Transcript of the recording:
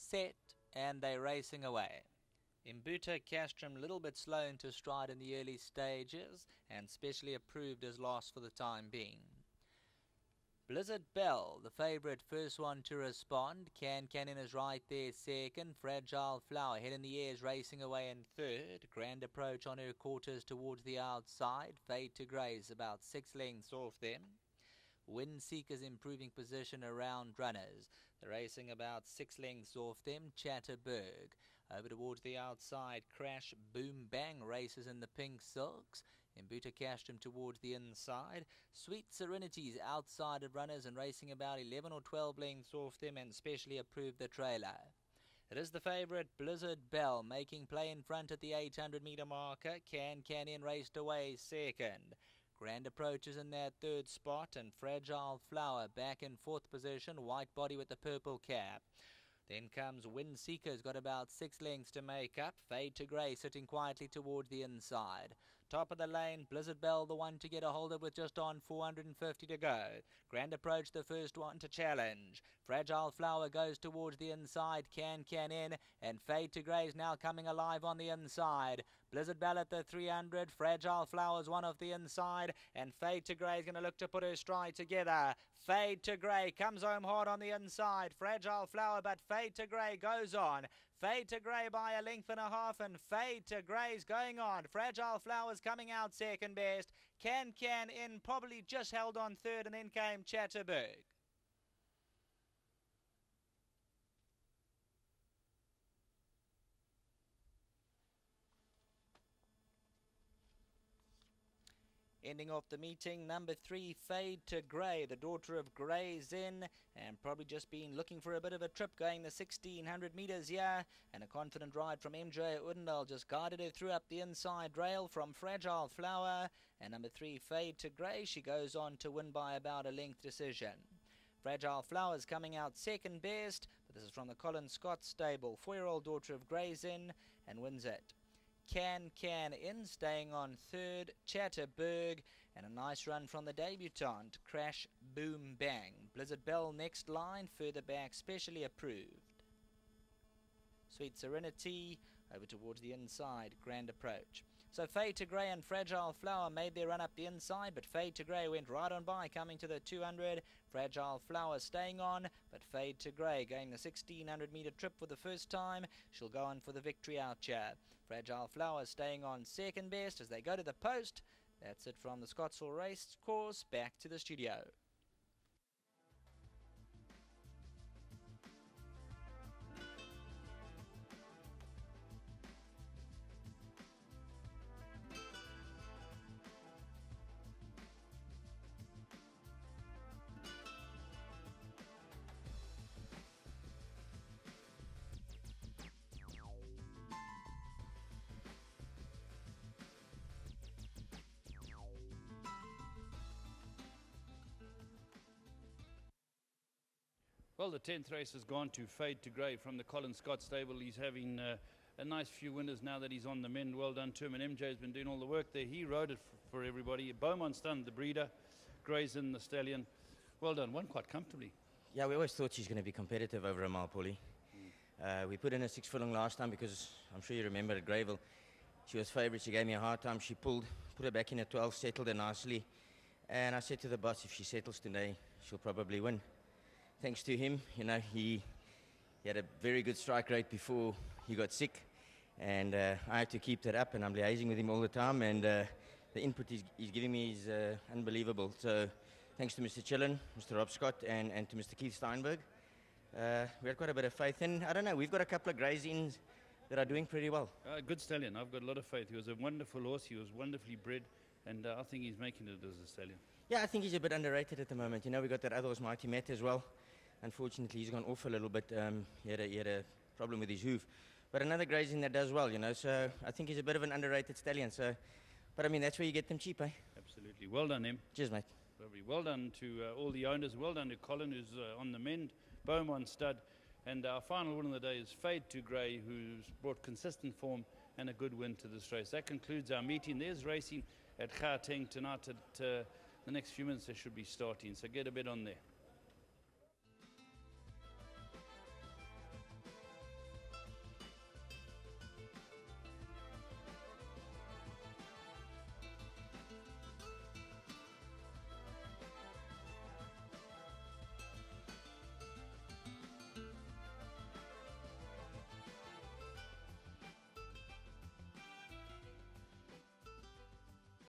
set, and they're racing away. Imbuta Castrum a little bit slow into stride in the early stages, and specially approved as lost for the time being. Blizzard Bell, the favourite, first one to respond. Cannon is right there second. Fragile Flower, head in the air, is racing away in third. Grand Approach on her quarters towards the outside. Fade to Grace about 6 lengths off them. Wind Seekers improving position around runners. They're racing about 6 lengths off them. Chatterberg over towards the outside. Crash Boom Bang races in the pink silks. Imbuta Castrum towards the inside. Sweet Serenity's outside of runners and racing about 11 or 12 lengths off them, and specially approved the trailer. It is the favourite Blizzard Bell making play in front at the 800 metre marker. Cannon raced away second. Grand Approach is in that third spot, and Fragile Flower back in fourth position. White Body with the purple cap. Then comes Wind Seeker's got about 6 lengths to make up. Fade to Grey sitting quietly towards the inside. Top of the lane, Blizzard Bell the one to get a hold of with just on 450 to go. Grand Approach the first one to challenge. Fragile Flower goes towards the inside. Can in, and Fade to Grey is now coming alive on the inside. Blizzard Bell at the 300. Fragile Flower's one off the inside, and Fade to Grey is going to look to put her stride together. Fade to Grey comes home hard on the inside. Fragile Flower, but Fade to Grey goes on. Fade to Grey by a length and a half, and Fade to Grey's going on. Fragile Flowers coming out second best. Can in, probably just held on third, and then came Chatterberg. Ending off the meeting, number 3, Fade to Grey, the daughter of Grey's Inn, and probably just been looking for a bit of a trip going the 1600 metres here, and a confident ride from MJ Udendal just guided her through up the inside rail from Fragile Flower, and number 3, Fade to Grey, she goes on to win by about a length decision. Fragile Flowers coming out second best, but this is from the Colin Scott stable, 4-year-old daughter of Grey's Inn, and wins it. Can in, staying on third, Chatterberg, and a nice run from the debutante, Crash Boom Bang. Blizzard Bell next line, further back, specially approved. Sweet Serenity, over towards the inside, Grand Approach. So Fade to Grey and Fragile Flower made their run up the inside, but Fade to Grey went right on by, coming to the 200. Fragile Flower staying on, but Fade to Grey going the 1600 metre trip for the first time. She'll go on for the victory out here. Fragile Flower staying on second best as they go to the post. That's it from the Scottsville race course. Back to the studio. Well, the 10th race has gone to Fade to Grey from the Colin Scott stable. He's having a nice few winners now that he's on the mend. Well done to him, and MJ's been doing all the work there. He rode it for everybody. Beaumont stunned the breeder, Grey's Inn the stallion. Well done, won quite comfortably. Yeah, we always thought she's going to be competitive over a mile, Paulie. We put in a 6 furlong last time because I'm sure you remember at Greyville, she was favourite. She gave me a hard time. She put her back in at 12, settled her nicely. And I said to the boss, if she settles today, she'll probably win. Thanks to him, you know, he had a very good strike rate before he got sick, and I had to keep that up, and I'm liaising with him all the time, and the input he's giving me is unbelievable. So thanks to Mr. Chillen, Mr. Rob Scott, and to Mr. Keith Steinberg. We had quite a bit of faith, and I don't know, we've got a couple of Grey's Inns that are doing pretty well. Good stallion, I've got a lot of faith. He was a wonderful horse, he was wonderfully bred, and I think he's making it as a stallion. Yeah, I think he's a bit underrated at the moment. You know, we got that other horse, Mighty Matt, as well. Unfortunately, he's gone off a little bit. He had a problem with his hoof. But another Grey's Inn that does well, you know. So I think he's a bit of an underrated stallion. So, but I mean, that's where you get them cheap, eh? Absolutely. Well done, Em. Cheers, mate. Lovely. Well done to all the owners. Well done to Colin, who's on the mend. Beaumont stud. And our final win of the day is Fade to Grey, who's brought consistent form and a good win to this race. That concludes our meeting. There's racing at Gauteng tonight. At the next few minutes, they should be starting. So get a bit on there.